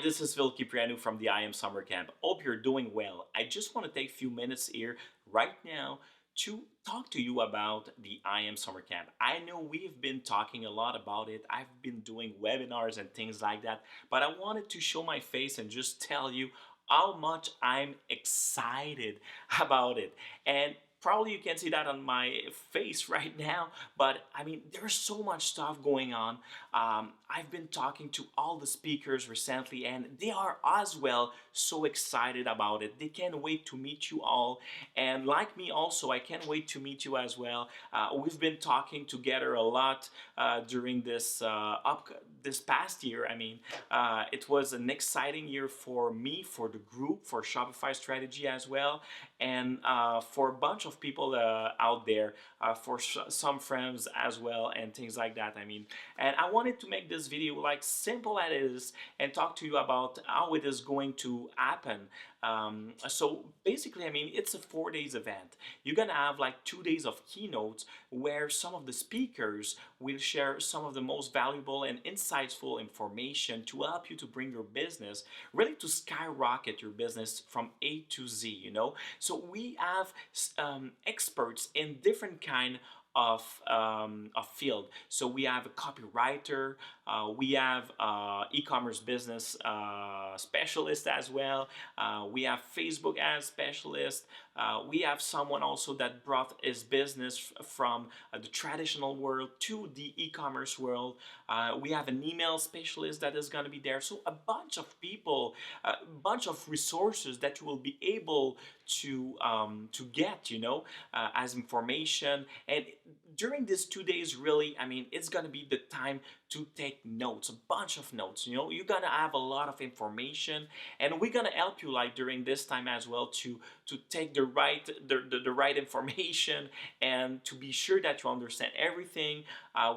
this is Phil Kiprianu from the I Am Summer Camp. Hope you're doing well. I just want to take a few minutes here right now to talk to you about the I Am Summer Camp. I know we've been talking a lot about it. I've been doing webinars and things like that, but I wanted to show my face and just tell you how much I'm excited about it. And probably you can see that on my face right now, but I mean, there's so much stuff going on. I've been talking to all the speakers recently, and they are as well so excited about it. They can't wait to meet you all, and like me, also, I can't wait to meet you as well. We've been talking together a lot during this past year. I mean, it was an exciting year for me, for the group, for Shopify Strategy as well, and for a bunch of people out there, for some friends as well, and things like that. I mean, and I wanted to make this video like simple as it is and talk to you about how it is going to happen. So basically, I mean, it's a 4 days event. You're gonna have like 2 days of keynotes where some of the speakers will share some of the most valuable and insightful information to help you to bring your business really to skyrocket your business from A to Z, So we have experts in different kind of field. So we have a copywriter, we have e-commerce business specialist as well. We have Facebook ads specialist. We have someone also that brought his business from the traditional world to the e-commerce world. We have an email specialist that is going to be there. So a bunch of people, a bunch of resources that you will be able to get, as information. And during these 2 days, really, I mean, it's gonna be the time to take notes, a bunch of notes. You're gonna have a lot of information, and we're gonna help you like during this time as well to take the right information and to be sure that you understand everything.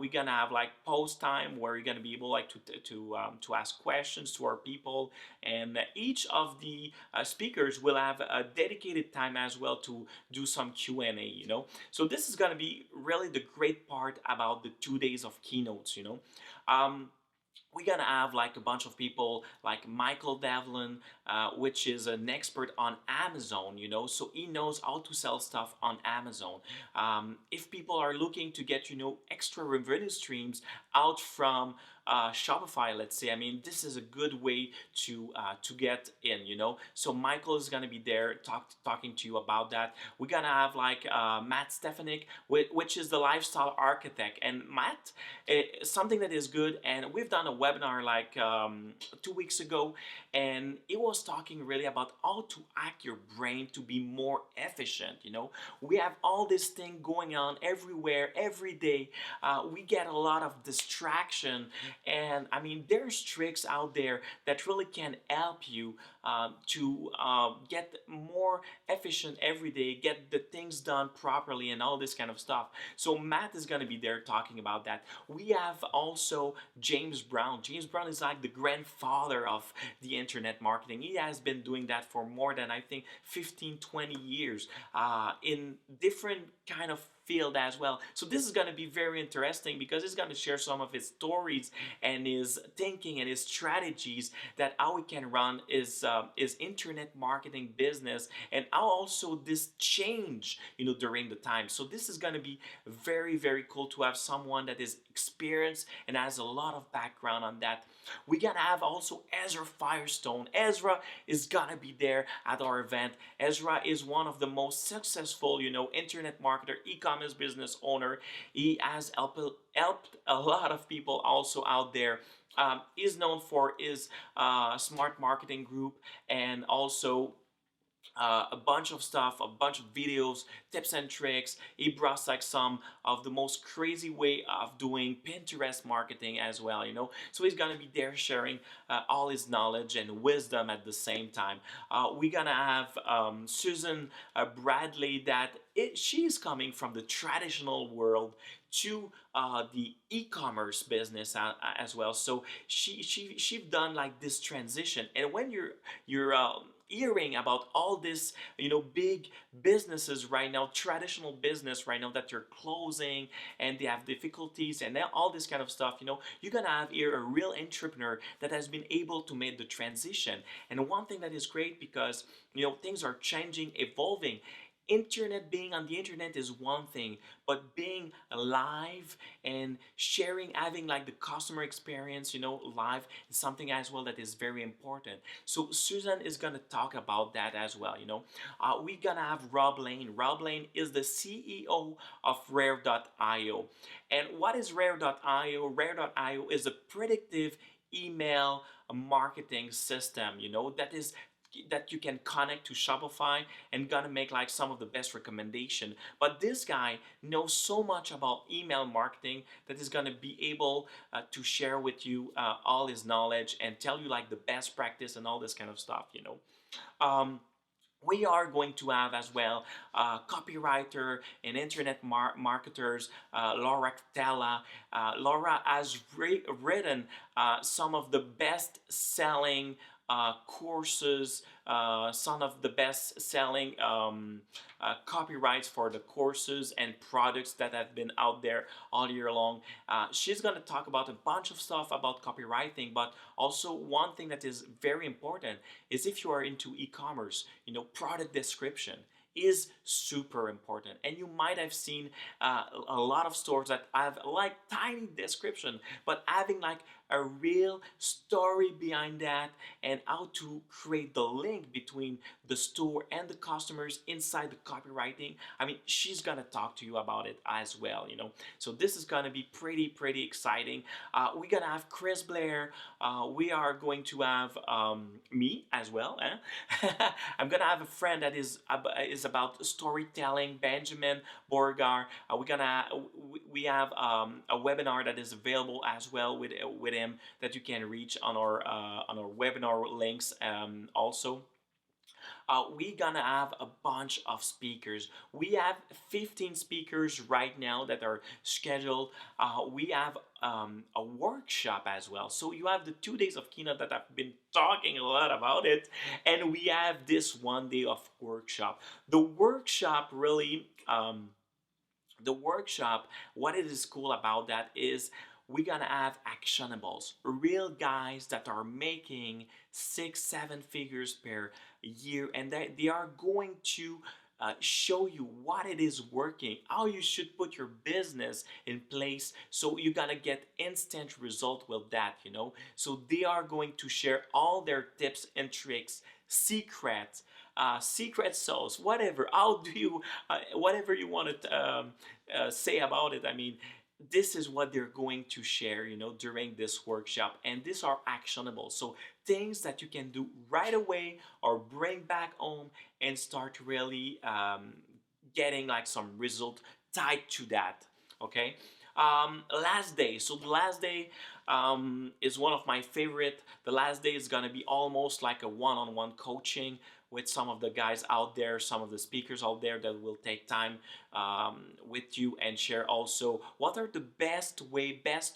We're gonna have like post time where you're gonna be able like to ask questions to our people, and each of the speakers will have a dedicated time as well to do some Q&A. So this is gonna be really the great part about the 2 days of keynotes. Um, we're gonna have like a bunch of people like Michael Devlin, which is an expert on Amazon, so he knows how to sell stuff on Amazon. If people are looking to get, extra revenue streams out from Shopify, let's say, I mean, this is a good way to get in, So Michael is gonna be there talking to you about that. We're gonna have like Matt Stefanik, which is the lifestyle architect, and Matt, something that is good, and we've done a webinar like 2 weeks ago, and it was talking really about how to hack your brain to be more efficient. We have all this thing going on everywhere, every day. We get a lot of distraction, and I mean, there's tricks out there that really can help you to get more efficient every day, get the things done properly, and all this kind of stuff. So Matt is going to be there talking about that. We have also James Brown. James Brown is like the grandfather of the internet marketing. He has been doing that for more than, I think, 15-20 years in different kind of field as well. So this is going to be very interesting because he's going to share some of his stories and his thinking and his strategies that how he can run his internet marketing business, and how also this change during the time. So this is going to be very, very cool to have someone that is experienced and has a lot of background on that. We're gonna have also Ezra Firestone. Ezra is gonna be there at our event. Ezra is one of the most successful, internet marketer, e-commerce business owner. He has helped a lot of people also out there. He's known for his smart marketing group, and also a bunch of stuff, a bunch of videos, tips and tricks. He brought like some of the most crazy way of doing Pinterest marketing as well, So he's gonna be there sharing all his knowledge and wisdom at the same time. We're gonna have Susan Bradley, that she's coming from the traditional world to the e-commerce business as well. So she's done like this transition, and when you're hearing about all this, big businesses right now, traditional business right now that they're closing and they have difficulties and all this kind of stuff. You're gonna have here a real entrepreneur that has been able to make the transition. And one thing that is great, because things are changing, evolving. Internet, being on the internet is one thing, but being live and sharing, having like the customer experience, live, is something as well that is very important. So Susan is gonna talk about that as well. We're gonna have Rob Lane. Rob Lane is the CEO of Rare.io. And what is Rare.io? Rare.io is a predictive email marketing system, that you can connect to Shopify and gonna make like some of the best recommendation. But this guy knows so much about email marketing that is gonna be able to share with you all his knowledge and tell you like the best practice and all this kind of stuff. Um, we are going to have as well copywriter and internet marketers, Laura Tella. Laura has written some of the best selling courses, some of the best selling copyrights for the courses and products that have been out there all year long. She's going to talk about a bunch of stuff about copywriting, but also one thing that is very important is if you are into e-commerce, product description is super important. And you might have seen a lot of stores that have like tiny description, but having like a real story behind that and how to create the link between the store and the customers inside the copywriting. I mean, she's gonna talk to you about it as well, So this is gonna be pretty exciting. We're gonna have Chris Blair. We are going to have me as well. I'm gonna have a friend that is about storytelling, Benjamin Borgar. We have a webinar that is available as well with him, that you can reach on our webinar links also. We're gonna have a bunch of speakers. We have 15 speakers right now that are scheduled. We have a workshop as well. So you have the 2 days of keynote that I've been talking a lot about it, and we have this 1 day of workshop. The workshop really, what it is cool about that is we're gonna have actionables, real guys that are making 6-7 figures per year, and they are going to show you what it is working, how you should put your business in place, so you gotta get instant result with that. So they are going to share all their tips and tricks, secrets, secret sauce, whatever. How do you, whatever you want to say about it. I mean, this is what they're going to share, during this workshop, and these are actionable. So things that you can do right away or bring back home and start really getting like some result tied to that. Okay. Last day. So the last day is one of my favorite. The last day is gonna be almost like a one-on-one coaching with some of the guys out there, some of the speakers out there that will take time with you and share also what are the best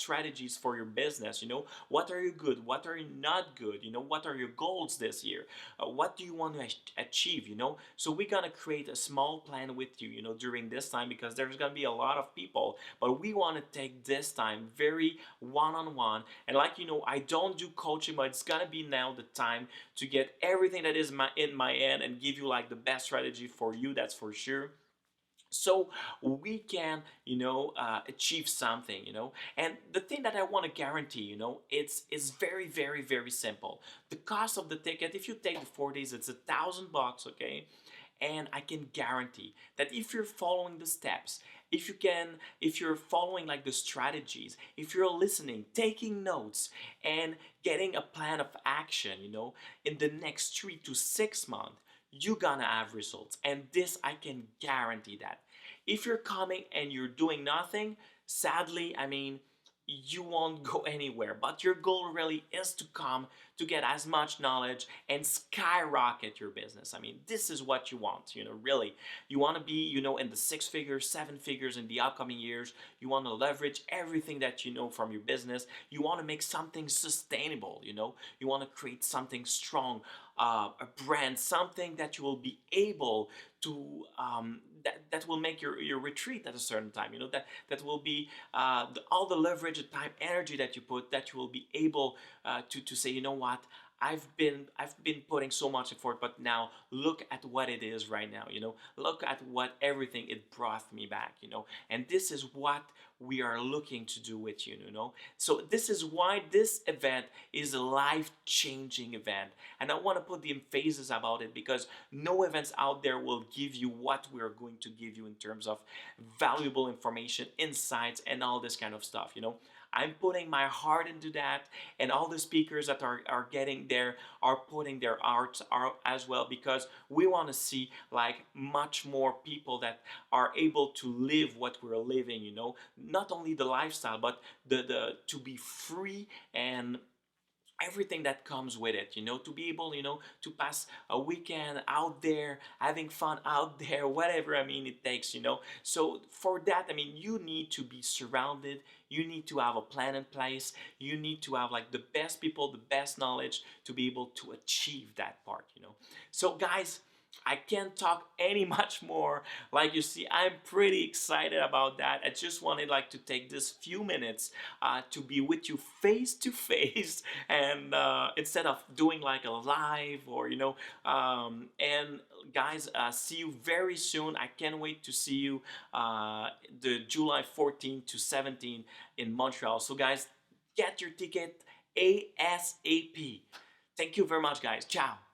strategies for your business. What are you good, what are you not good, what are your goals this year, what do you want to achieve. So we're gonna create a small plan with you, during this time, because there's gonna be a lot of people, but we want to take this time very one-on-one. And I don't do coaching, but it's gonna be now the time to get everything that is in my end and give you like the best strategy for you, that's for sure, so we can achieve something. And the thing that I want to guarantee, it's very simple. The cost of the ticket, if you take the 4 days, it's $1,000, okay? And I can guarantee that if you're following the steps, if you're following like the strategies, if you're listening, taking notes, and getting a plan of action, in the next 3 to 6 months, you're gonna have results. And this, I can guarantee that. If you're coming and you're doing nothing, sadly, I mean, you won't go anywhere. But your goal really is to come to get as much knowledge and skyrocket your business. I mean, this is what you want, really. You want to be, in the 6 figures, 7 figures in the upcoming years. You want to leverage everything that you know from your business. You want to make something sustainable, You want to create something strong. a brand, something that you will be able to that will make your retreat at a certain time, that will be all the leverage, the time, energy that you put, that you will be able to say, you know what, I've been putting so much effort, but now look at what it is right now. Look at what everything it brought me back. And this is what we are looking to do with you. So this is why this event is a life-changing event, and I want to put the emphasis about it, because no events out there will give you what we are going to give you in terms of valuable information, insights, and all this kind of stuff. I'm putting my heart into that, and all the speakers that are getting there are putting their arts out as well, because we want to see like much more people that are able to live what we're living, not only the lifestyle, but the to be free and everything that comes with it, to be able, to pass a weekend out there having fun out there, whatever, it takes, so for that, you need to be surrounded, you need to have a plan in place, you need to have like the best people, the best knowledge to be able to achieve that part, so guys, I can't talk any much more. Like you see, I'm pretty excited about that. I just wanted like to take this few minutes to be with you face to face, and instead of doing like a live or and guys, see you very soon. I can't wait to see you the July 14 to 17 in Montreal. So guys, get your ticket ASAP. Thank you very much, guys. Ciao.